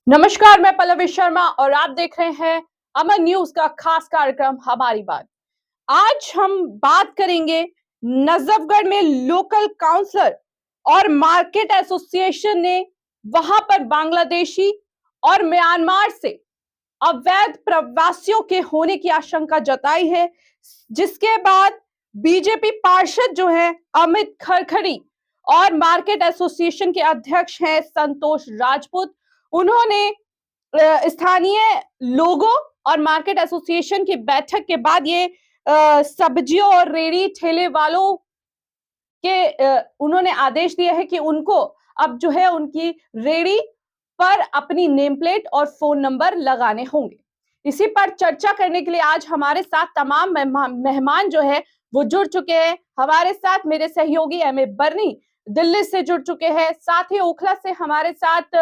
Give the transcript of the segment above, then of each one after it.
नमस्कार, मैं पल्लवी शर्मा और आप देख रहे हैं अमर न्यूज का खास कार्यक्रम हमारी बात। आज हम बात करेंगे नजफगढ़ में लोकल काउंसलर और मार्केट एसोसिएशन ने वहां पर बांग्लादेशी और म्यांमार से अवैध प्रवासियों के होने की आशंका जताई है, जिसके बाद बीजेपी पार्षद जो है अमित खरखड़ी और मार्केट एसोसिएशन के अध्यक्ष हैं संतोष राजपूत, उन्होंने स्थानीय लोगों और मार्केट एसोसिएशन की बैठक के बाद ये सब्जियों और रेड़ी ठेले वालों के उन्होंने आदेश दिया है कि उनको अब जो है उनकी रेड़ी पर अपनी नेम प्लेट और फोन नंबर लगाने होंगे। इसी पर चर्चा करने के लिए आज हमारे साथ तमाम मेहमान जो है वो जुड़ चुके हैं। हमारे साथ मेरे सहयोगी एमए बर्नी दिल्ली से जुड़ चुके हैं, साथ ही ओखला से हमारे साथ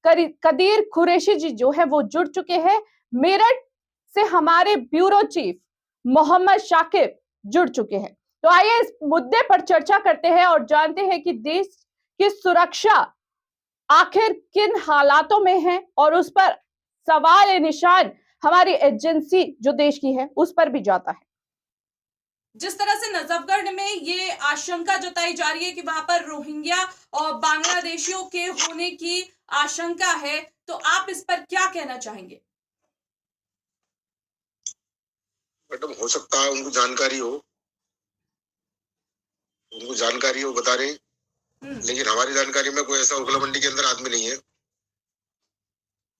कदीर कुरैशी जी जो है वो जुड़ चुके हैं। मेरठ से हमारे ब्यूरो चीफ मोहम्मद शाकिब जुड़ चुके हैं। तो आइए इस मुद्दे पर चर्चा करते हैं और जानते हैं कि देश की सुरक्षा आखिर किन हालातों में है और उस पर सवाल निशान हमारी एजेंसी जो देश की है उस पर भी जाता है। जिस तरह से नजफगढ़ में ये आशंका जताई जा रही है कि वहां पर रोहिंग्या और बांग्लादेशियों के होने की आशंका है, तो आप इस पर क्या कहना चाहेंगे? मैडम, हो सकता है उनको जानकारी हो बता रहे, लेकिन हमारी जानकारी में कोई ऐसा ओखला मंडी के अंदर आदमी नहीं है।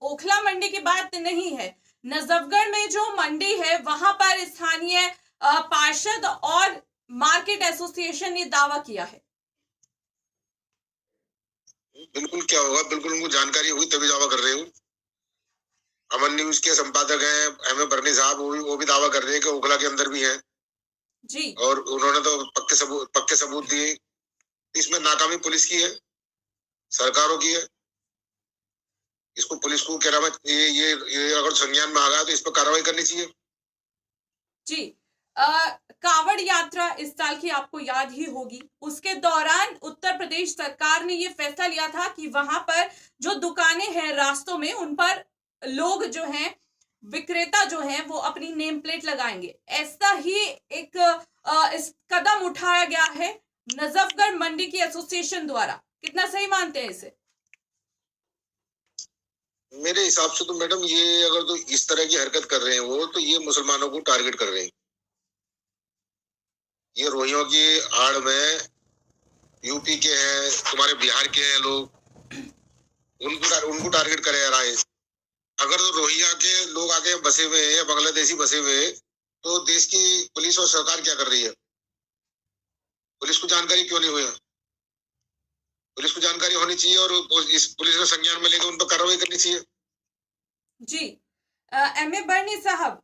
ओखला मंडी की बात नहीं है, नजफगढ़ में जो मंडी है वहां पर स्थानीय पार्षद और मार्केट एसोसिएशन ने दावा किया है। बिल्कुल, क्या होगा, बिल्कुल उनको जानकारी होगी तभी दावा कर रहे हो। अमर न्यूज के संपादक हैं एमए बर्नी साहब, वो भी दावा कर रहे हैं कि ओखला के अंदर भी है जी, और उन्होंने तो पक्के सबूत दिए। इसमें नाकामी पुलिस की है, सरकारों की है। इसको पुलिस को कह रहा है ये अगर संज्ञान में आ गया तो इस पर कार्रवाई करनी चाहिए। जी, कावड़ यात्रा इस साल की आपको याद ही होगी, उसके दौरान उत्तर प्रदेश सरकार ने ये फैसला लिया था कि वहां पर जो दुकानें हैं रास्तों में उन पर लोग जो हैं विक्रेता जो हैं वो अपनी नेम प्लेट लगाएंगे। ऐसा ही एक इस कदम उठाया गया है नजफगढ़ मंडी की एसोसिएशन द्वारा। कितना सही मानते हैं इसे? मेरे हिसाब से तो मैडम ये अगर तो इस तरह की हरकत कर रहे हैं वो, तो ये मुसलमानों को टारगेट कर रहे हैं। ये रोहिंग्या की आड़ में यूपी के हैं, तुम्हारे बिहार के हैं लोग, उनको टारगेट करे जा रहा है। अगर तो रोहिंग्या के लोग आके बसे हुए हैं या बांग्लादेशी बसे हुए हैं, तो देश की पुलिस और सरकार क्या कर रही है? पुलिस को जानकारी क्यों नहीं हुई? पुलिस को जानकारी होनी चाहिए और इस पुलिस को संज्ञान में लेकर उन पर कार्रवाई करनी चाहिए। जी, एमए बर्नी साहब,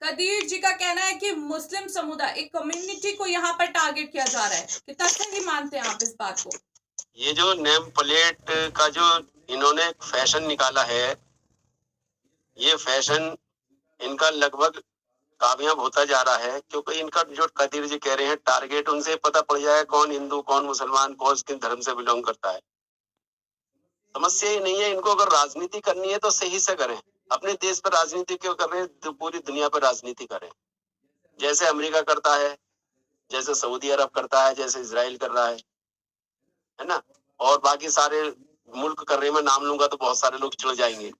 कदीर जी का कहना है कि मुस्लिम समुदाय एक कम्युनिटी को यहाँ पर टारगेट किया जा रहा है। कितना सही मानते हैं आप इस बात को? ये जो नेम प्लेट का जो इन्होंने फैशन निकाला है, ये फैशन इनका लगभग कामयाब होता जा रहा है, क्योंकि इनका जो कदीर जी कह रहे हैं टारगेट, उनसे पता पड़ जाए कौन हिंदू कौन मुसलमान कौन किस धर्म से बिलोंग करता है। समस्या ही नहीं है। इनको अगर राजनीति करनी है तो सही से करें। अपने देश पर राजनीति क्यों कर रहे हैं? तो पूरी दुनिया पर राजनीति करें, जैसे अमेरिका करता है, जैसे सऊदी अरब करता है, जैसे इजराइल कर रहा है ना, और बाकी सारे मुल्क कर रहे हैं। मैं नाम लूंगा तो बहुत सारे लोग चले जाएंगे।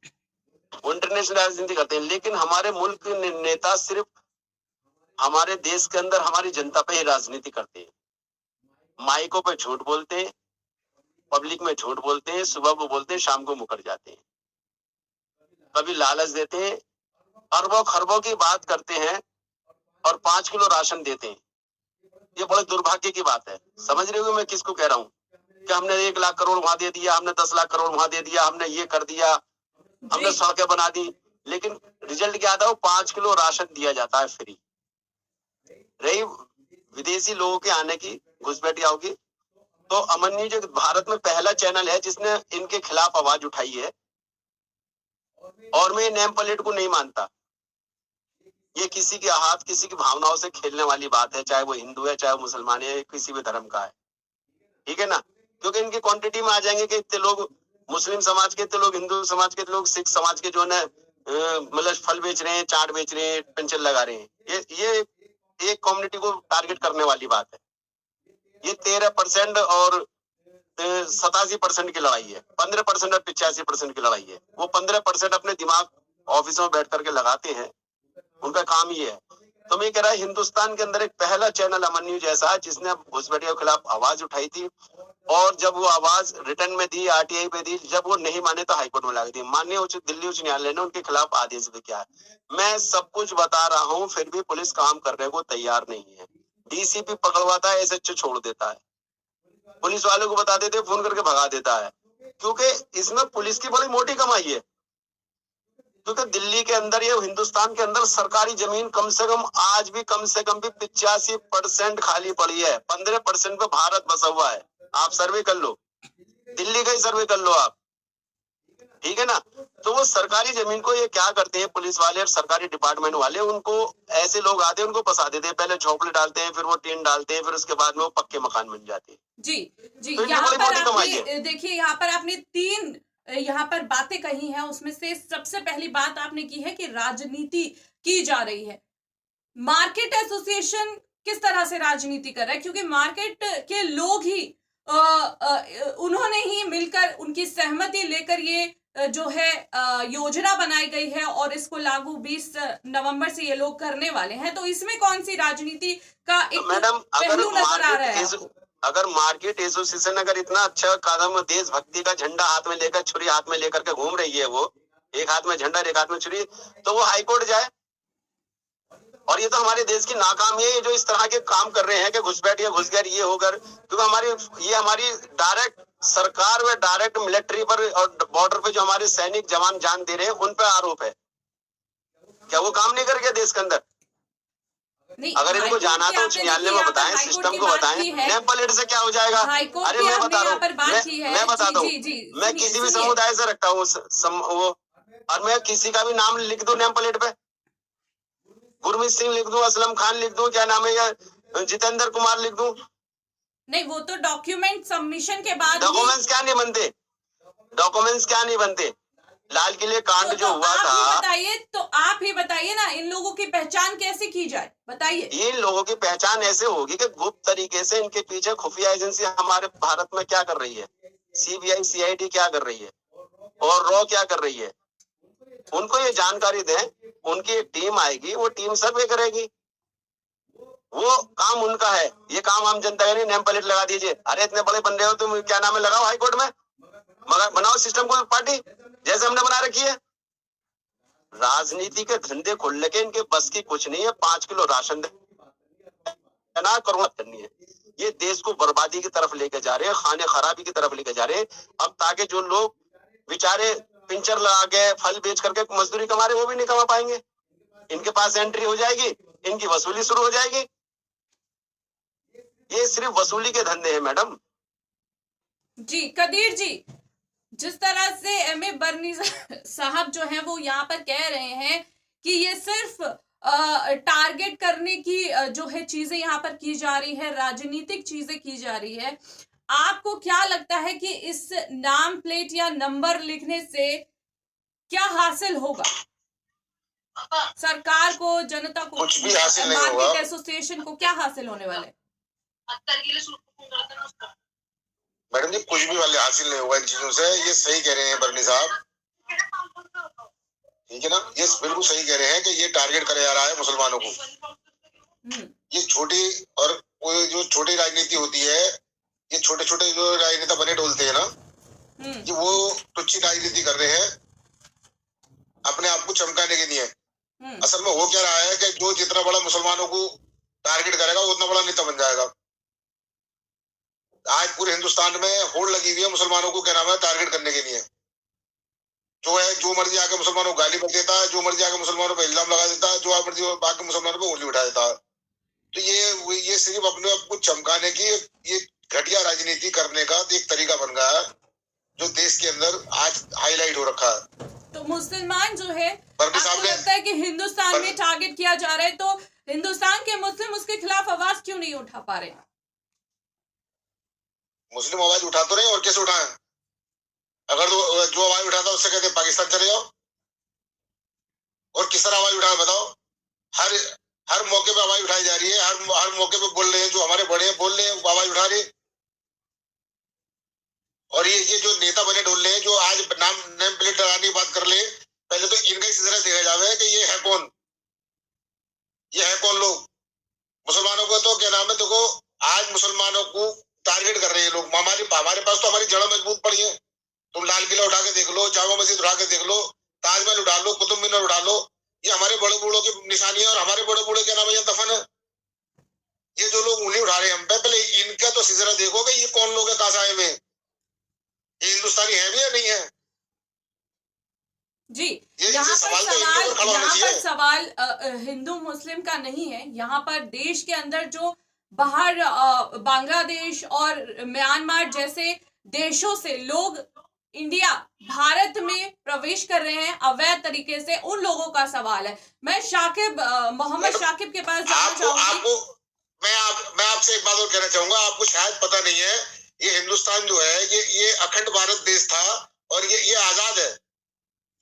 वो इंटरनेशनल राजनीति करते हैं, लेकिन हमारे मुल्क के नेता सिर्फ हमारे देश के अंदर हमारी जनता पे ही राजनीति करते हैं। माइकों पे झूठ बोलते हैं, पब्लिक में झूठ बोलते हैं, सुबह को बोलते हैं, शाम को मुकर जाते हैं। कभी लालच देते हैं, अरबों खरबों की बात करते हैं और 5 किलो राशन देते हैं। ये बड़े दुर्भाग्य की बात है। समझ रहे हो मैं किसको कह रहा हूँ? कि हमने 1 लाख करोड़ वहां दे दिया, हमने 10 लाख करोड़ वहां दे दिया, हमने ये कर दिया, हमने सड़कें बना दी, लेकिन रिजल्ट क्या आता है? 5 किलो राशन दिया जाता है फ्री। रही विदेशी लोगों के आने की, घुसपैठियाओं की, तो अमन न्यूज भारत में पहला चैनल है जिसने इनके खिलाफ आवाज उठाई है। और मैं नेम प्लेट को नहीं मानता। ये किसी के हाथ, किसी की भावनाओं से खेलने वाली बात है, चाहे वो हिंदू है, चाहे वो मुसलमान है, किसी भी धर्म का है, ठीक है ना। क्योंकि इनकी क्वांटिटी में आ जाएंगे कि इतने लोग मुस्लिम समाज के, इतने लोग हिंदू समाज के, लोग सिख समाज के जो है मतलब फल बेच रहे हैं, चाट बेच रहे हैं, पेंशन लगा रहे हैं। ये एक कम्युनिटी को टारगेट करने वाली बात है। ये 13% और 87% की लड़ाई है, 15% और 85% की लड़ाई है। वो 15% अपने दिमाग ऑफिसों में बैठ करके लगाते हैं, उनका काम ही है। तो मैं कह रहा हिंदुस्तान के अंदर एक पहला चैनल अमन न्यूज ऐसा है जिसने घुसपैठियों के खिलाफ आवाज उठाई थी, और जब वो आवाज रिटर्न में दी, आरटीआई पे दी, जब वो नहीं माने तो हाईकोर्ट में लगा दी। माननीय दिल्ली उच्च न्यायालय ने उनके खिलाफ आदेश भी किया है। मैं सब कुछ बता रहा हूँ, फिर भी पुलिस काम करने को तैयार नहीं है। डीसीपी पकड़वाता है, एसएचओ छोड़ देता है, पुलिस वालों को बता देते, फोन करके भगा देता है, क्योंकि इसमें पुलिस की बड़ी मोटी कमाई है। क्योंकि दिल्ली के अंदर, ये हिंदुस्तान के अंदर सरकारी जमीन कम से कम आज भी 85% खाली पड़ी है। 15% पे भारत बसा हुआ है। आप सर्वे कर लो, दिल्ली का ही सर्वे कर लो आप, ठीक है ना। तो वो सरकारी जमीन को ये क्या करते हैं पुलिस वाले और सरकारी डिपार्टमेंट वाले, उनको ऐसे लोग आते हैं, उनको फंसा देते हैं। पहले झोपड़े डालते हैं, फिर वो टीन डालते हैं, फिर उसके बाद में वो पक्के मकान बन जाते हैं। जी जी, तो यहाँ पर आपने देखिए, यहाँ पर आपने 3 यहाँ पर बातें कही हैं। उसमें से सबसे पहली बात आपने की है कि राजनीति की जा रही है। मार्केट एसोसिएशन किस तरह से राजनीति कर रहा है, क्योंकि मार्केट के लोग ही उन्होंने ही मिलकर, उनकी सहमति लेकर ये जो है योजना बनाई गई है और इसको लागू 20 नवंबर से ये लोग करने वाले हैं। तो इसमें कौन सी राजनीति का एक पहलू नजर आ रहा है? अगर मार्केट एसोसिएशन अगर इतना अच्छा कदम, देशभक्ति का झंडा हाथ में लेकर, छुरी हाथ में लेकर के घूम रही है, वो एक हाथ में झंडा एक हाथ में छुरी, तो वो हाईकोर्ट जाए। और ये तो हमारे देश की नाकामी है, जो इस तरह के काम कर रहे हैं कि घुसपैठिया घुसगैर ये होकर, क्योंकि हमारी डायरेक्ट सरकार व डायरेक्ट मिलिट्री पर और बॉर्डर पे जो हमारे सैनिक जवान जान दे रहे हैं, उन पर आरोप है। क्या वो काम नहीं कर गया देश के अंदर? अगर इनको जाना तो उच्च न्यायालय में बताएं, सिस्टम को बताएं। नेम प्लेट से क्या हो जाएगा? अरे मैं बता रहा हूँ, मैं बताता हूँ, मैं किसी भी समुदाय से रखता हूँ वो, और मैं किसी का भी नाम लिख दूं नेम प्लेट पे, गुरमीत सिंह लिख दूं, असलम खान लिख दूं, क्या नाम है, या जितेंद्र कुमार लिख दूं, नहीं वो तो डॉक्यूमेंट सबमिशन के बाद, डॉक्यूमेंट्स क्या नहीं बनते, डॉक्यूमेंट्स क्या नहीं बनते। लाल किले कांड जो हुआ था, बताइए, तो आप ही बताइए ना, इन लोगों की पहचान कैसे की जाए, बताइए। इन लोगों की पहचान ऐसे होगी कि गुप्त तरीके से इनके पीछे खुफिया एजेंसी हमारे भारत में क्या कर रही है, सीबीआई सीआईडी क्या कर रही है, और रॉ क्या कर रही है, उनको ये जानकारी दें। उनकी एक टीम आएगी, वो टीम सर्वे करेगी, वो काम उनका है। ये काम आम जनता का नहीं, नेम प्लेट लगा दीजिए। अरे इतने बड़े बंदे हो तुम, क्या नाम है, लगाओ हाईकोर्ट में, मगर बनाओ सिस्टम को पार्टी जैसे हमने बना रखी है। राजनीति के धंधे खोलने के इनके बस की कुछ नहीं है। 5 किलो राशन देना, करोड़ करनी है। ये देश को बर्बादी की तरफ लेके जा रहे हैं, खाने खराबी की तरफ लेके जा रहे हैं। अब ताकि जो लोग बेचारे पिंचर लगा के फल बेच करके मजदूरी कमा रहे, वो भी नहीं कमा पाएंगे। इनके पास एंट्री हो जाएगी, इनकी वसूली शुरू हो जाएगी। ये सिर्फ वसूली के धंधे हैं मैडम। जी कदीर जी, जिस तरह से एमए बर्नी साहब जो हैं वो यहाँ पर कह रहे हैं कि ये सिर्फ टारगेट करने की जो है चीजें यहाँ पर की जा रही है, राजनीतिक चीजें की जा रही है, आपको क्या लगता है कि इस नाम प्लेट या नंबर लिखने से क्या हासिल होगा सरकार को, जनता को, कुछ भी हासिल नहीं होगा। मार्केट एसोसिएशन को क्या हासिल होने वाले? मैडम जी कुछ भी वाले हासिल नहीं होगा इन चीजों से। ये सही कह रहे हैं बर्नी साहब, ठीक है ना, ये बिल्कुल सही कह रहे हैं कि ये टारगेट करा जा रहा है मुसलमानों को। ये छोटी और जो छोटी राजनीति होती है, ये छोटे छोटे जो राजनेता बने डोलते हैं ना, ये वो तुच्छी राजनीति कर रहे हैं अपने आप को चमकाने के लिए। असल में हो क्या रहा है कि जो जितना बड़ा मुसलमानों को टारगेट करेगा वो उतना बड़ा नेता बन जाएगा। आज पूरे हिंदुस्तान में होड़ लगी हुई है मुसलमानों को, क्या नाम है, टारगेट करने के लिए। जो है जो मर्जी आके मुसलमानों को गाली कर देता है, जो मर्जी आके मुसलमानों पर इल्जाम लगा देता है, जो मर्जी आके मुसलमानों पर उंगली उठा देता है। तो ये सिर्फ अपने आप को चमकाने की ये घटिया राजनीति करने का एक तरीका बन गया है, जो देश के अंदर आज हाईलाइट हो रखा है। तो मुसलमान जो है, आपको लगता है कि हिंदुस्तान में टारगेट किया जा रहा है, तो हिंदुस्तान के मुस्लिम उसके खिलाफ आवाज क्यों नहीं उठा पा रहे? मुस्लिम आवाज उठा तो रहे और कैसे उठाए? अगर तो जो आवाज उठाता उससे कहते पाकिस्तान चले जाओ, और किस तरह आवाज उठाए बताओ? हर हर मौके पे आवाज उठाई जा रही है, हर मौके पे बोल रहे हैं, जो हमारे बड़े बोल रहे हैं वो आवाज उठा रहे। और ये जो नेता बने ढूंढ रहे हैं, जो आज नेम प्लेट लगाने की बात कर ले, पहले तो इनका ही सिलसिला देखा जावे कि ये है कौन, ये है कौन लोग। मुसलमानों को तो क्या नाम है, देखो आज मुसलमानों को टारगेट कर रहे हैं लोग। हमारे पास तो हमारी जड़ मजबूत पड़ी है। तुम लाल किला उठा के देख लो, जामा मस्जिद उठा के देख लो, ताजमहल उठा लो, कुतुब मीनार उठा लो, ये हमारे बड़े बूढ़ों की निशानी है। और हमारे बड़े बूढ़े क्या नाम है, दफन है। ये जो लोग उन्हें उठा रहे हैं हम पे, पहले इनका तो सिलसिला देखो कि ये कौन लोग है, कहां से आए हुए, ये हिंदुस्तानी है भी या नहीं है। जी, ये यहाँ पर सवाल सवाल हिंदू मुस्लिम का नहीं है। यहाँ पर देश के अंदर जो बाहर बांग्लादेश और म्यांमार जैसे देशों से लोग इंडिया भारत में प्रवेश कर रहे हैं अवैध तरीके से, उन लोगों का सवाल है। मैं मोहम्मद शाकिब के पास जाना चाहूंगी। मैं आपसे एक बात और कहना चाहूंगा, आपको शायद पता नहीं है, ये हिंदुस्तान जो है ये अखंड भारत देश था, और ये आजाद है।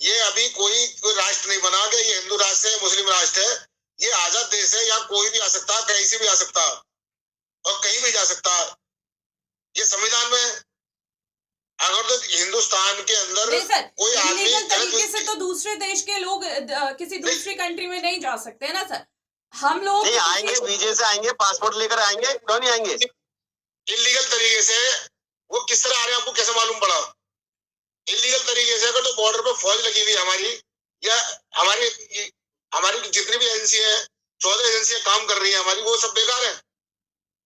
ये अभी कोई राष्ट्र नहीं बना कि ये हिंदू राष्ट्र है, मुस्लिम राष्ट्र है। ये आजाद देश है, यहाँ कोई भी आ सकता, कहीं से भी आ सकता और कहीं भी जा सकता। ये संविधान में अगर तो हिंदुस्तान के अंदर कोई आदमी तरीके से तो दूसरे देश के लोग किसी दूसरी कंट्री में नहीं जा सकते है ना सर। हम लोग नहीं आएंगे, वीजे से आएंगे, पासपोर्ट लेकर आएंगे, क्यों नहीं आएंगे? इलीगल तरीके से वो किस तरह आ रहे हैं, आपको कैसे मालूम पड़ा? इलीगल तरीके से अगर तो बॉर्डर पर फौज लगी हुई हमारी, या हमारी जितनी भी एजेंसी है, 14 एजेंसियां काम कर रही है हमारी, वो सब बेकार है।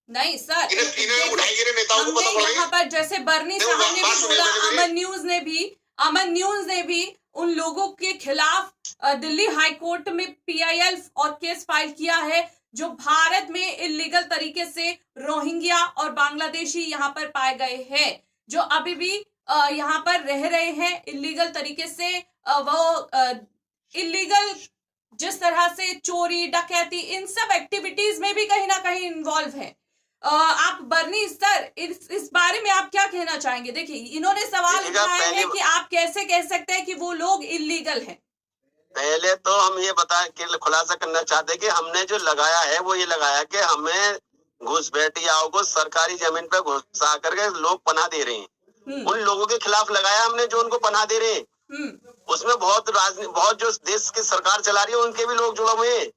नहीं सर, इन्हें उठाई गिरे नेताओं को पता पड़ा। यहाँ पर जैसे बर्नी साहब ने भी बोला, अमन न्यूज ने भी उन लोगों के खिलाफ दिल्ली हाई कोर्ट में PIL और केस फाइल किया है, जो भारत में इलीगल तरीके से रोहिंग्या और बांग्लादेशी यहाँ पर पाए गए हैं, जो अभी भी यहाँ पर रह रहे हैं इलीगल तरीके से। वो इलीगल जिस तरह से चोरी डकैती इन सब एक्टिविटीज में भी कहीं ना कहीं इन्वॉल्व है। आप बर्नी सर इस बारे में आप क्या कहना चाहेंगे? देखिए इन्होंने सवाल उठाया है कि आप कैसे कह सकते हैं कि वो लोग इलीगल हैं। पहले तो हम ये खुलासा करना चाहते हैं कि हमने जो लगाया है वो ये लगाया कि हमें घुसपैठियाओं को सरकारी जमीन पर घुसा करके लोग पनाह दे रहे हैं। उन लोगों के खिलाफ लगाया हमने जो उनको पनाह दे रहे हैं। उसमें बहुत जो देश की सरकार चला रही है उनके भी लोग जुड़े हुए हैं।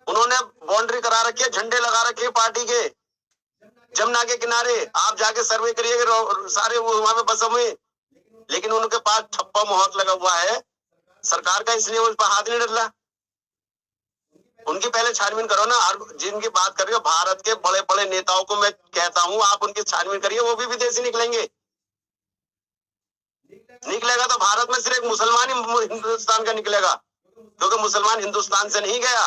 उन्होंने बाउंड्री करा रखी है, झंडे लगा रखे हैं पार्टी के जमुना के किनारे। आप जाके सर्वे करिएगा, सारे वो वहां पे बसे हुए, लेकिन उनके पास ठप्पा मोहर लगा हुआ है सरकार का, इसलिए उस पर हाथ नहीं डरला। उनकी पहले छानबीन करो ना। जिनकी बात कर रही हो भारत के बड़े बड़े नेताओं को मैं कहता हूँ आप उनकी छानबीन करिए, वो भी विदेशी निकलेंगे। निकलेगा तो भारत में सिर्फ मुसलमान ही हिंदुस्तान का निकलेगा, क्योंकि मुसलमान हिंदुस्तान से नहीं गया।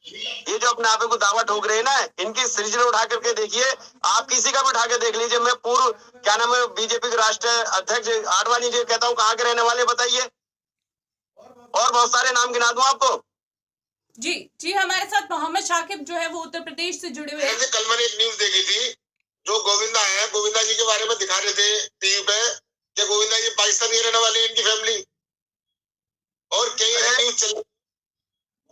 ये जो अपने आप को दावा ठोक रहे हैं ना, इनकी सृजन उठा करके देखिए, आप किसी का भी उठा के देख लीजिए। मैं पूर्व क्या नाम है बीजेपी के राष्ट्रीय अध्यक्ष आडवाणी जी कहता हूँ, कहाँ के रहने वाले बताइए, और बहुत सारे नाम गिना दूं आपको। जी हमारे साथ मोहम्मद शाकिब जो है वो उत्तर प्रदेश से जुड़े हुए हैं। कल मैंने एक न्यूज देखी थी, जो गोविंदा जी के बारे में दिखा रहे थे टीवी पे कि गोविंदा जी पाकिस्तानी रहने वाले हैं, इनकी फैमिली, और कई न्यूज चल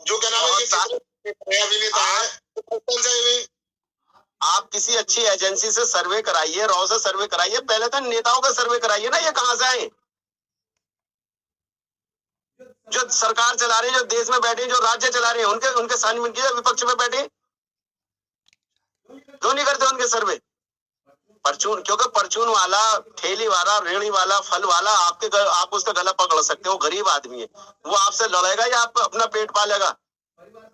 जो क्या नाम है अभिनेता है। आप किसी अच्छी एजेंसी से सर्वे कराइए, रॉ से सर्वे कराइए, पहले तो नेताओं का सर्वे कराइए ना, ये कहां से आए? जो सरकार चला रहे हैं, जो देश में बैठे, जो राज्य चला रहे हैं, उनके छानबीन कीजिए। विपक्ष में बैठे क्यों नहीं करते उनके सर्वे? क्योंकि परचून वाला, ठेली वाला, रेहड़ी वाला, फल वाला आप उसका गला पकड़ सकते हो। गरीब आदमी है, वो आपसे लड़ेगा या आप अपना पेट पालेगा,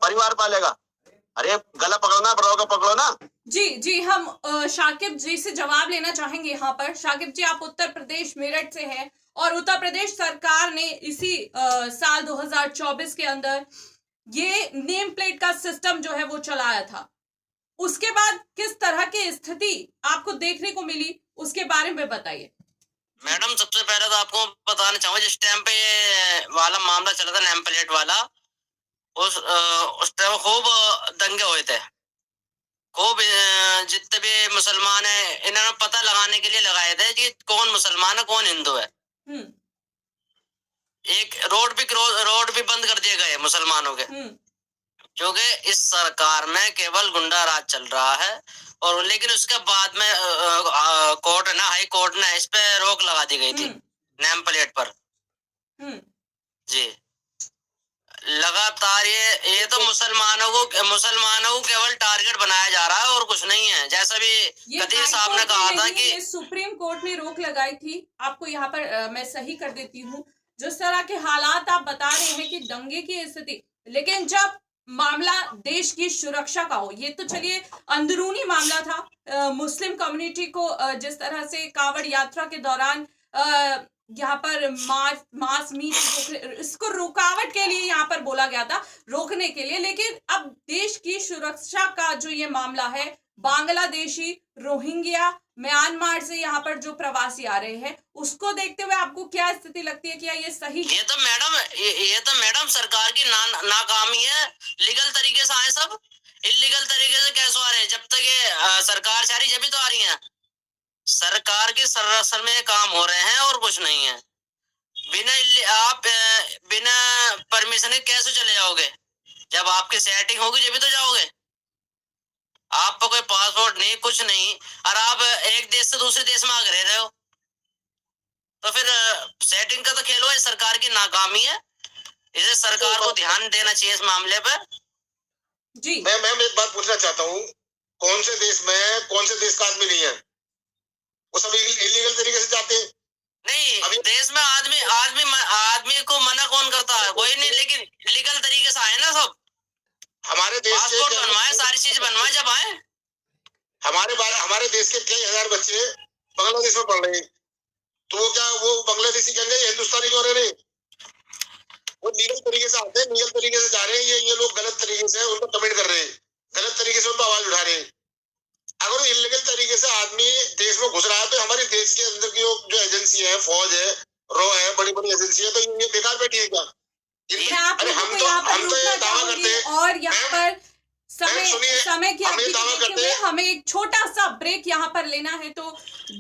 परिवार पालेगा? अरे गला पकड़ना पड़ोगा, पकड़ो ना। जी हम शाकिब जी से जवाब लेना चाहेंगे यहाँ पर। शाकिब जी, आप उत्तर प्रदेश मेरठ से हैं, और उत्तर प्रदेश सरकार ने इसी साल 2024 के अंदर ये नेम प्लेट का सिस्टम जो है वो चलाया था। उसके बाद किस तरह की स्थिति आपको देखने को मिली, उसके बारे में बताइए। मैडम, सबसे पहले तो आपको बताना चाहूंगा, जिस टाइम पे वाला मामला चला था नेम प्लेट वाला, उस टाइम खूब दंगे हुए थे। खूब जितने भी मुसलमान है इन्होंने पता लगाने के लिए लगाए थे कि कौन मुसलमान है कौन हिंदू है। एक रोड भी बंद कर दिए गए मुसलमानों के, क्योंकि इस सरकार में केवल गुंडा राज चल रहा है। और लेकिन उसके बाद में कोर्ट है ना, हाई कोर्ट ने इस पे रोक लगा दी गई थी नेम प्लेट पर। जी लगातार ये तो मुसलमानों को केवल टारगेट बनाया जा रहा है और कुछ नहीं है। जैसा भी कदीर साहब ने कहा था कि सुप्रीम कोर्ट ने रोक लगाई थी। आपको यहाँ पर मैं सही कर देती हूँ, जिस तरह के हालात आप बता रहे हैं कि दंगे की स्थिति, लेकिन जब मामला देश की सुरक्षा का हो, ये तो चलिए अंदरूनी मामला था। मुस्लिम कम्युनिटी को जिस तरह से कांवड़ यात्रा के दौरान यहाँ पर मांस मीट इसको रुकावट के लिए यहाँ पर बोला गया था, रोकने के लिए। लेकिन अब देश की सुरक्षा का जो ये मामला है, बांग्लादेशी, रोहिंग्या, म्यांमार से यहाँ पर जो प्रवासी आ रहे हैं, उसको देखते हुए आपको क्या स्थिति लगती है? क्या ये सही है? ये तो मैडम सरकार की नाकामी है। लीगल तरीके से आए सब, इलीगल तरीके से कैसे आ रहे हैं? जब तक ये सरकार चाह रही जब तो आ रही है। सरकार के सरसर में काम हो रहे हैं और कुछ नहीं है। आप बिना परमिशन के कैसे चले जाओगे? जब आपकी सेटिंग होगी जब तो जाओगे। आपको कोई पासपोर्ट नहीं, कुछ नहीं, और आप एक देश से दूसरे देश में आगे रह रहे हो, तो फिर सेटिंग का तो खेल हो। सरकार की नाकामी है, इसे सरकार को ध्यान देना चाहिए इस मामले पर। जी मैं एक बात पूछना चाहता हूँ, कौन से देश का आदमी नहीं है? वो सब इलीगल तरीके से जाते हैं। नहीं, अभी देश में आदमी को मना कौन करता है? कोई नहीं, लेकिन लीगल तरीके से आए ना सब। हमारे देश पासपोर्ट बनवाए, सारी चीज बनवाए जब आए। हमारे देश के कई हजार बच्चे बांग्लादेश में पढ़ रहे हैं, तो वो बांग्लादेशी कहेंगे हिंदुस्तानी क्यों रह रहे? वो लीगल तरीके से आते हैं, लीगल तरीके से जा रहे हैं। ये लोग गलत तरीके से उनको कमेंट कर रहे हैं, गलत तरीके से उनको आवाज उठा रहे हैं। अगर इलीगल तरीके से आदमी देश में घुस रहा है, तो हमारे देश के अंदर की जो एजेंसी है, फौज है, रॉ है, बड़ी बड़ी एजेंसी है, तो ये बेकार बैठी है क्या? अरे हम तो ये दावा करते हैं। और यहाँ पर समय की अवधि देखते हुए हमें एक छोटा सा ब्रेक यहाँ पर लेना है, तो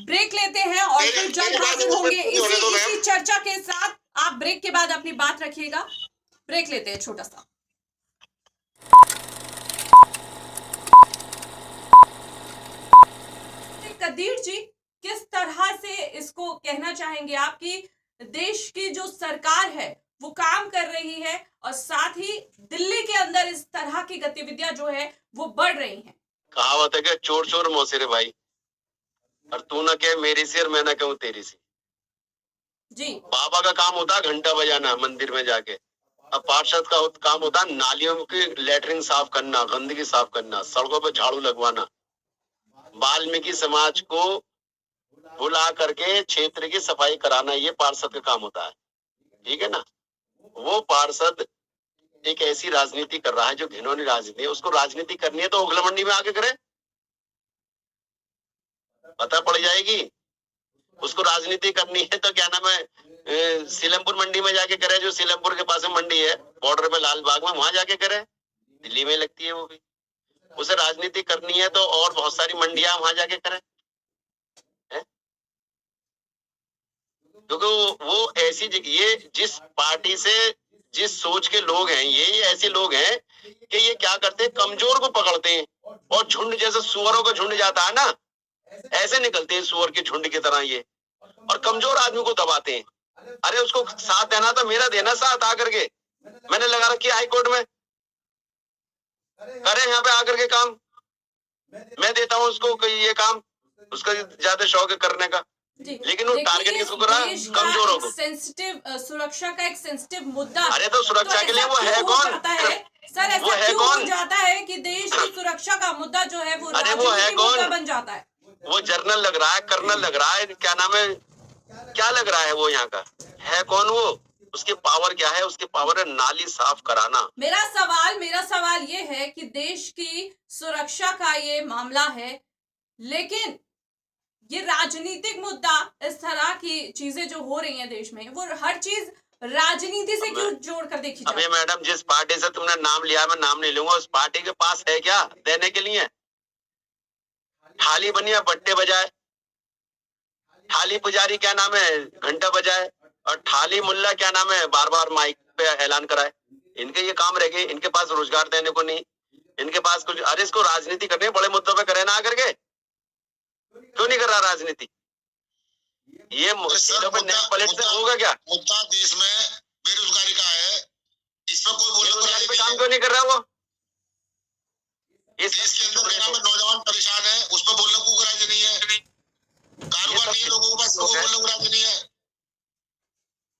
ब्रेक लेते हैं और फिर जल्द हाजिर होंगे इसी चर्चा के साथ। आप ब्रेक के बाद अपनी बात रखिएगा। ब्रेक लेते हैं छोटा सा। कदीर जी, किस तरह से इसको कहना चाहेंगे आप कि देश की जो सरकार है वो काम कर रही है और साथ ही दिल्ली के अंदर इस तरह की गतिविधियां जो है वो बढ़ रही हैं? कहावत है कि चोर चोर मौसेरे भाई, और तू ना कहे मेरी से और मैं ना कहूँ तेरी से। जी बाबा का काम होता है घंटा बजाना मंदिर में जाके, अब पार्षद का काम होता है नालियों की लैटरिन साफ करना, गंदगी साफ करना, सड़कों पर झाड़ू लगवाना। वाल्मीकि समाज को बुला करके क्षेत्र की सफाई कराना, ये पार्षद का काम होता है, ठीक है ना। वो पार्षद एक ऐसी राजनीति कर रहा है जो घिनौनी राजनीति है। उसको राजनीति करनी है तो उगला मंडी में आके करे, पता पड़ जाएगी। उसको राजनीति करनी है तो क्या नाम है, सीलमपुर मंडी में जाके करे, जो सीलमपुर के पास में मंडी है बॉर्डर पे लाल बाग में, वहां जाके करे। दिल्ली में लगती है वो भी। उसे राजनीति करनी है तो और बहुत सारी मंडियां वहां जाके करे, क्योंकि वो ऐसी ये जिस पार्टी से जिस सोच के लोग हैं, ये ऐसे लोग हैं कि ये क्या करते हैं, कमजोर को पकड़ते हैं और झुंड जैसे सुअरों का झुंड जाता है ना, ऐसे निकलते हैं सुअर के झुंड की तरह ये, और कमजोर आदमी को दबाते हैं। अरे उसको साथ देना था, मेरा देना साथ आकर के, मैंने लगा रखी हाई कोर्ट में, करे यहाँ पे आकर के काम, मैं देता हूँ उसको ये काम, उसका ज्यादा शौक है करने का। लेकिन वो टारगेट किसको कर रहा है? कमजोरों को। सेंसिटिव सुरक्षा का एक सेंसिटिव मुद्दा। अरे तो सुरक्षा के लिए वो है कौन? सर ऐसा क्यों हो जाता है कि देश की सुरक्षा का मुद्दा जो है वो राजनीतिक मुद्दा बन जाता है? वो जर्नल लग रहा है, कर्नल लग रहा है, क्या नाम है, क्या लग रहा है वो यहाँ का है कौन? वो उसकी पावर क्या है? उसकी पावर है नाली साफ कराना। मेरा सवाल ये है कि देश की सुरक्षा का ये मामला है, लेकिन ये राजनीतिक मुद्दा, इस तरह की चीजें जो हो रही हैं देश में, वो हर चीज राजनीति से क्यों जोड़कर देखी जाए? अबे मैडम, जिस पार्टी से तुमने नाम लिया, मैं नाम नहीं लूंगा, उस पार्टी के पास है क्या देने के लिए? थाली बनिया बट्टे बजाए, थाली पुजारी क्या नाम है घंटा बजाए, और थाली मुल्ला क्या नाम है बार बार माइक पे ऐलान कराए। इनके ये काम रह गए, इनके पास रोजगार देने को नहीं, इनके पास कुछ। अरे इसको राजनीति करने बड़े मुद्दों पे करे ना करके, क्यों नहीं कर रहा राजनीति? ये पलट से होगा क्या? मुद्दा देश में बेरोजगारी का है, इस पर कोई बोलने को काम क्यों नहीं कर रहा वो? इस देश के अंदर क्या नाम है नौजवान परेशान है, उस पर बोलने को राजी नहीं है, कारोबार नहीं है लोगों के पास, बोलने को राजी नहीं है।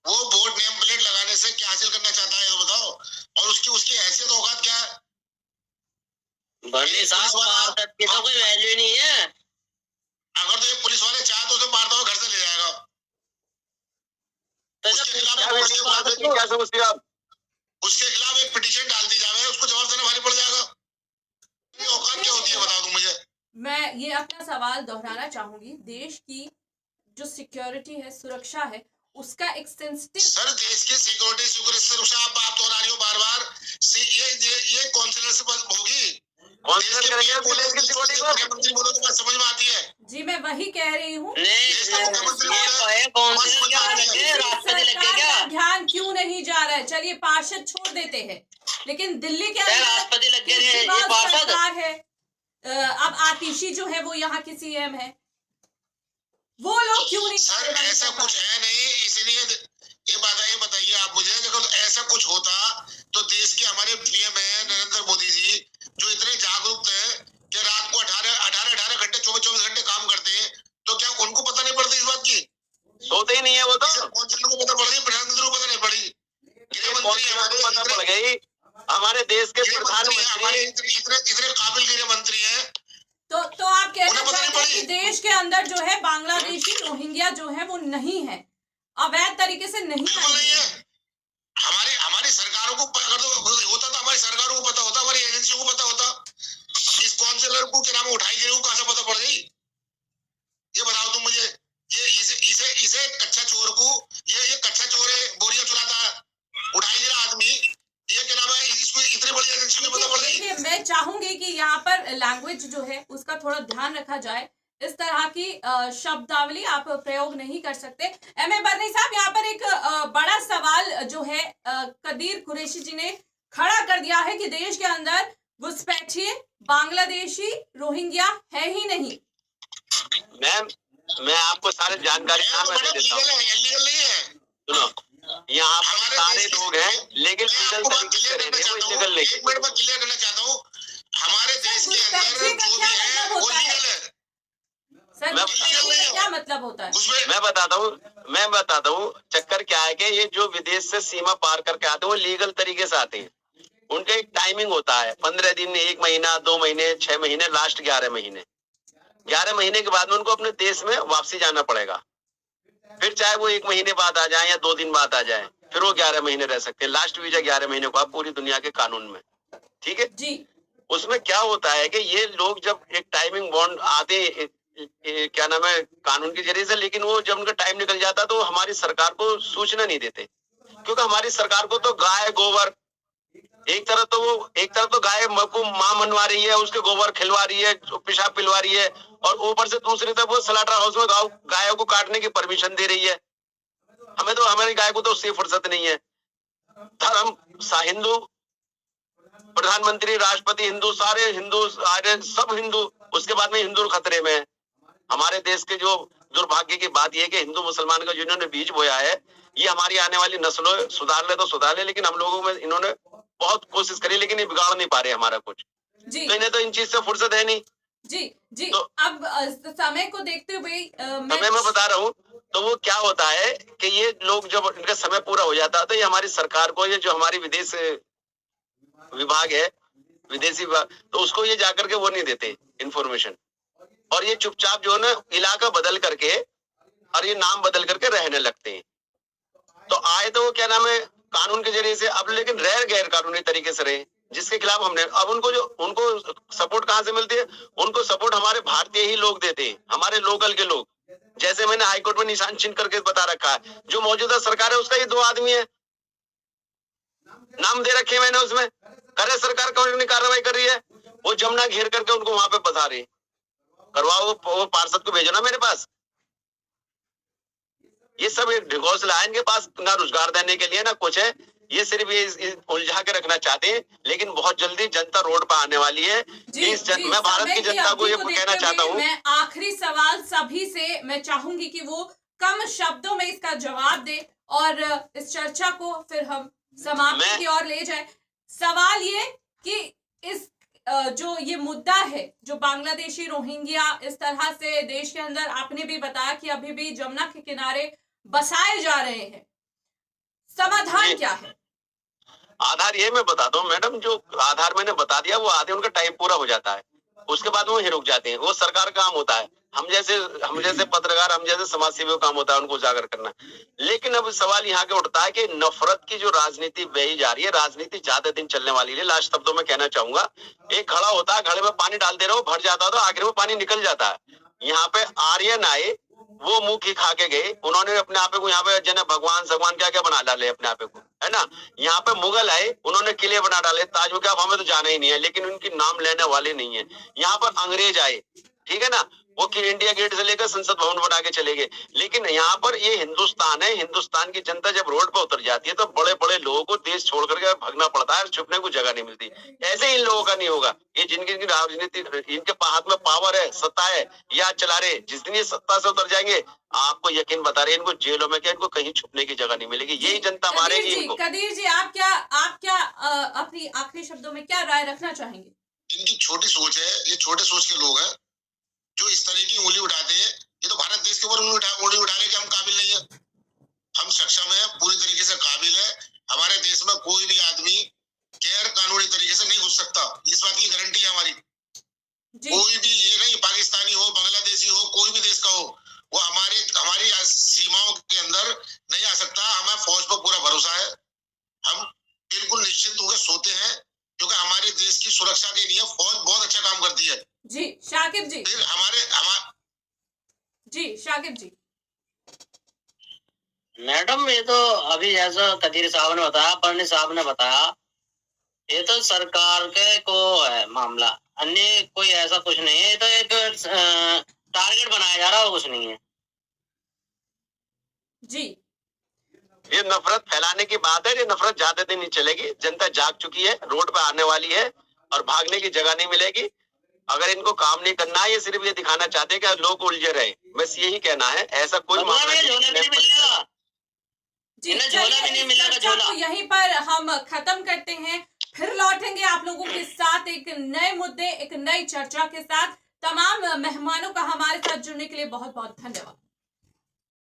वो वोट नेम प्लेट लगाने से क्या हासिल करना चाहता है तो बताओ, और उसकी हैसियत औकात क्या है? बंडी साहब की तो कोई वैल्यू नहीं है। अगर तो ये पुलिस वाले चाहे तो उसे मारता हुआ घर से ले जाएगा। उसके खिलाफ एक पिटीशन डाल दी जाए, उसको जवाब देना भारी पड़ जाएगा। औकात क्या होती है बताओ तुम मुझे। मैं ये अपना सवाल दोहराना चाहूंगी, देश की जो सिक्योरिटी है, सुरक्षा है, उसका एक सेंसिटिव। सर देश की सिक्योरिटी सुरक्षा आप बात दोहरा रही हो बार बार, ये काउंसिलर से होगी, मंत्री बोलो तो बात समझ में आती है। जी मैं वही कह रही हूँ, ध्यान क्यों नहीं जा रहा है? चलिए पार्षद छोड़ देते हैं, लेकिन दिल्ली के अंदर सरकार है, अब आतिशी जो है वो यहाँ की सीएम है, वो लोग क्यों नहीं? सर ऐसा कुछ है नहीं, इसीलिए ये बताइए आप मुझे, अगर ऐसा कुछ होता तो देश के हमारे पीएम है नरेंद्र मोदी जी, जो इतने जागरूक है कि रात को 18 घंटे 24 घंटे काम करते हैं, तो क्या उनको पता नहीं पड़ती इस बात की? सोते ही नहीं है वो तो। को पता पड़ गई, प्रधानमंत्री को पता नहीं पड़ी, गृह मंत्री पता पड़ गई, हमारे देश के प्रधानमंत्री इतने काबिल गृह मंत्री है। तो आप कहना चाहते हैं कि देश के अंदर जो है बांग्लादेशी रोहिंग्या जो है वो नहीं है, अवैध तरीके से नहीं है। हमारी सरकारों को अगर तो होता तो हमारी सरकारों को पता होता, हमारी एजेंसियों को पता होता। इस काउंसिलर को क्या नाम उठाई गई, कहां से पता पड़ गई? ये बताओ तुम मुझे। ये इसे कच्चा चोर को, ये कच्चा चोर है, बोरियां चुराता है, उठाई गिरा आदमी, ये क्या नाम है, इसको इतनी बड़ी एजेंसी को पता पड़ गई। मैं चाहूंगी कि यहाँ पर लैंग्वेज जो है उसका थोड़ा ध्यान रखा जाए, इस तरह की शब्दावली आप प्रयोग नहीं कर सकते। एमए बर्नी साहब, यहाँ पर एक बड़ा सवाल जो है कदीर कुरैशी जी ने खड़ा कर दिया है कि देश के अंदर घुसपैठिए बांग्लादेशी रोहिंग्या है ही नहीं। मैम मैं आपको सारे जानकारी दे देता हूँ, सुनो, यहाँ पर सारे लोग हैं लेकिन लीगल तरीके से रह रहे हैं, वो इलीगल नहीं। एक मिनट में क्लियर करना चाहता हूँ, हमारे देश के अंदर जो भी है वो लीगल है। सर क्या मतलब होता है? मैं बताता हूँ चक्कर क्या है कि ये जो विदेश से सीमा पार करके आते हैं वो लीगल तरीके से आते हैं, उनका एक टाइमिंग होता है, 15 दिन, 1 महीना, 2 महीने, 6 महीने, लास्ट 11 महीने। 11 महीने के बाद में उनको अपने देश में वापसी जाना पड़ेगा, फिर चाहे वो 1 महीने बाद आ जाए या 2 दिन बाद आ जाए, फिर वो 11 महीने रह सकते हैं। लास्ट वीजा 11 महीने को आप पूरी दुनिया के कानून में, ठीक है जी। उसमें क्या होता है कि ये लोग जब एक टाइमिंग बॉन्ड आते क्या नाम है कानून के जरिए से, लेकिन वो जब उनका टाइम निकल जाता तो हमारी सरकार को सूचना नहीं देते, क्योंकि हमारी सरकार को तो गाय गोबर, एक तरफ तो गाय को मां मनवा रही है, उसके गोबर खिलवा रही है, पेशाब पिलवा रही है, और ऊपर से दूसरी तरफ वो स्लॉटर हाउस में गायों को काटने की परमिशन दे रही है। हमारी गाय को तो उससे फुर्सत नहीं है। धर्म हिंदू, प्रधानमंत्री, राष्ट्रपति हिंदू, सारे हिंदू, सब हिंदू, उसके बाद में हिंदू खतरे में है। हमारे देश के जो दुर्भाग्य की बात यह है कि हिंदू मुसलमान का जो इन्होंने बीज बोया है, ये हमारी आने वाली नस्लों सुधार ले तो सुधार ले, लेकिन हम लोगों में इन्होंने बहुत कोशिश करी, लेकिन ये बिगाड़ नहीं पा रहे हमारा कुछ जी। तो इन्हें तो इन चीज से फुर्सत है नहीं जी। तो अब समय को देखते हुए मैं बता रहा हूँ, तो वो क्या होता है कि ये लोग जब इनका समय पूरा हो जाता है तो ये हमारी सरकार को, ये जो हमारी विदेश विभाग है, विदेशी विभाग, तो उसको ये जाकर के वो नहीं देते इन्फॉर्मेशन, और ये चुपचाप जो है ना इलाका बदल करके और ये नाम बदल करके रहने लगते हैं। तो आए तो वो क्या नाम है कानून के जरिए से, अब लेकिन गैर कानूनी तरीके से रहे, जिसके खिलाफ हमने, अब उनको सपोर्ट कहाँ से मिलती है? उनको सपोर्ट हमारे भारतीय ही लोग देते हैं, हमारे लोकल के लोग। जैसे मैंने हाईकोर्ट में निशान चिन्ह करके बता रखा है, जो मौजूदा सरकार है उसका ये 2 आदमी है, नाम दे रखे मैंने उसमें। करे सरकार कानूनी कार्रवाई कर रही है, वो जमुना घेर करके उनको वहां पे बता रही है। करवाओ, वो पार्षद को भेजो ना मेरे पास। ये सब एक ढिगोसला है इनके पास, ना रोजगार देने के लिए ना कुछ है। ये सिर्फ ये उलझा के रखना चाहते हैं, लेकिन बहुत जल्दी जनता रोड पर आने वाली है। मैं भारत की जनता को ये कहना चाहता हूँ। मैं आखिरी सवाल सभी से मैं चाहूंगी कि वो कम शब्दों में इसका जवाब दे और इस चर्चा को फिर हम समाप्ति की ओर ले जाए। सवाल ये कि इस जो ये मुद्दा है, जो बांग्लादेशी रोहिंग्या इस तरह से देश के अंदर, आपने भी बताया कि अभी भी जमुना के किनारे बसाए जा रहे हैं, समाधान क्या है? आधार ये मैं बताता हूँ मैडम, जो आधार मैंने बता दिया वो आधे उनका टाइम पूरा हो जाता है, उसके बाद वो ही रुक जाते हैं। वो सरकार का काम होता है, हम जैसे पत्रकार, हम जैसे समाज सेवी का काम होता है उनको उजागर करना। लेकिन अब सवाल यहाँ के उठता है कि नफरत की जो राजनीति बही जा रही है, राजनीति ज्यादा दिन चलने वाली है। लास्ट शब्दों में कहना चाहूंगा, एक घड़ा होता है, घड़े में पानी डालते रहो, भर जाता है तो आखिर में पानी निकल जाता है। यहाँ पे आर्यन आए, वो मुंह की खा के गए, उन्होंने अपने आप को यहाँ पे जन भगवान क्या क्या बना डाले अपने आप को, है ना। यहाँ पे मुगल आए, उन्होंने किले बना डाले, ताजमहल क्या हमें तो जाना ही नहीं है, लेकिन उनकी नाम लेने वाले नहीं है। यहाँ पर अंग्रेज आए, ठीक है ना, वो इंडिया गेट से लेकर संसद भवन बना के चले गए। लेकिन यहाँ पर ये हिंदुस्तान है, हिंदुस्तान की जनता जब रोड पर उतर जाती है तो बड़े बड़े लोगों को देश छोड़ करके भागना पड़ता है, छुपने को जगह नहीं मिलती। ऐसे इन लोगों का नहीं होगा। ये जिनकी राजनीति, इनके हाथ में पावर है, सत्ता है, या चला रहे, जिस दिन ये सत्ता से उतर जाएंगे, आपको यकीन बता रहे, इनको जेलों में क्या, इनको कहीं छुपने की जगह नहीं मिलेगी। यही जनता मारेगी इनको। कदीर जी, आप क्या अपनी आखिरी शब्दों में क्या राय रखना चाहेंगे? इनकी छोटी सोच है, ये छोटे सोच के लोग हैं जो इस तरह की उंगली उठाते हैं। ये तो भारत देश के ऊपर उंगली उठाने के हम काबिल नहीं है, हम सक्षम है, पूरी तरीके से काबिल है। हमारे देश में कोई भी आदमी गैर कानूनी तरीके से नहीं घुस सकता, इस बात की गारंटी है हमारी। कोई भी, ये नहीं पाकिस्तानी हो, बांग्लादेशी हो, कोई भी देश का हो, वो हमारी सीमाओं के अंदर नहीं आ सकता। हमें फौज पर पूरा भरोसा है, हम बिल्कुल निश्चिंत होकर सोते हैं, क्योंकि हमारे देश की सुरक्षा के लिए फौज बहुत अच्छा काम करती है। जी शाकिब जी, फिर शाकिब जी। मैडम, ये तो अभी जैसा कदीर साहब ने बताया, परनी साहब ने बताया, ये तो सरकार के को है मामला, अन्य कोई ऐसा कुछ नहीं है। ये तो एक टारगेट बनाया जा रहा है, कुछ नहीं है जी। ये नफरत फैलाने की बात है, ये नफरत ज्यादा दिन नहीं चलेगी। जनता जाग चुकी है, रोड पे आने वाली है और भागने की जगह नहीं मिलेगी। अगर इनको काम नहीं करना है, ये सिर्फ ये दिखाना चाहते हैं कि लोग उलझे रहे, बस यही कहना है। ऐसा कोई मामला नहीं मिलेगा जी। झोला भी नहीं मिलेगा, झोला। तो यहीं पर हम खत्म करते हैं, फिर लौटेंगे आप लोगों के साथ एक नए मुद्दे, एक नई चर्चा के साथ। तमाम मेहमानों का हमारे साथ जुड़ने के लिए बहुत बहुत धन्यवाद।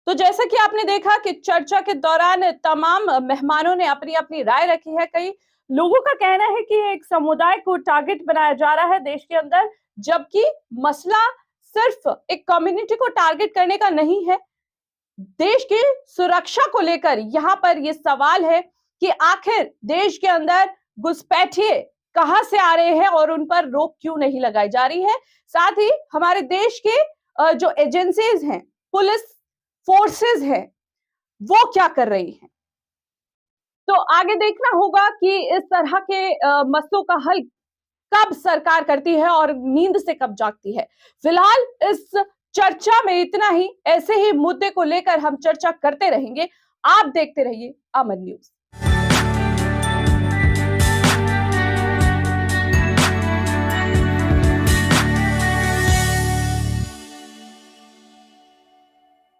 तो जैसा कि आपने देखा कि चर्चा के दौरान तमाम मेहमानों ने अपनी अपनी राय रखी है। कई लोगों का कहना है कि एक समुदाय को टारगेट बनाया जा रहा है देश के अंदर, जबकि मसला सिर्फ एक कम्युनिटी को टारगेट करने का नहीं है। देश की सुरक्षा को लेकर यहाँ पर यह सवाल है कि आखिर देश के अंदर घुसपैठिए कहां से आ रहे हैं और उन पर रोक क्यों नहीं लगाई जा रही है। साथ ही हमारे देश के जो एजेंसीज हैं, पुलिस फोर्सेस हैं, वो क्या कर रही हैं। तो आगे देखना होगा कि इस तरह के मसलों का हल कब सरकार करती है और नींद से कब जागती है। फिलहाल इस चर्चा में इतना ही। ऐसे ही मुद्दे को लेकर हम चर्चा करते रहेंगे। आप देखते रहिए अमन न्यूज।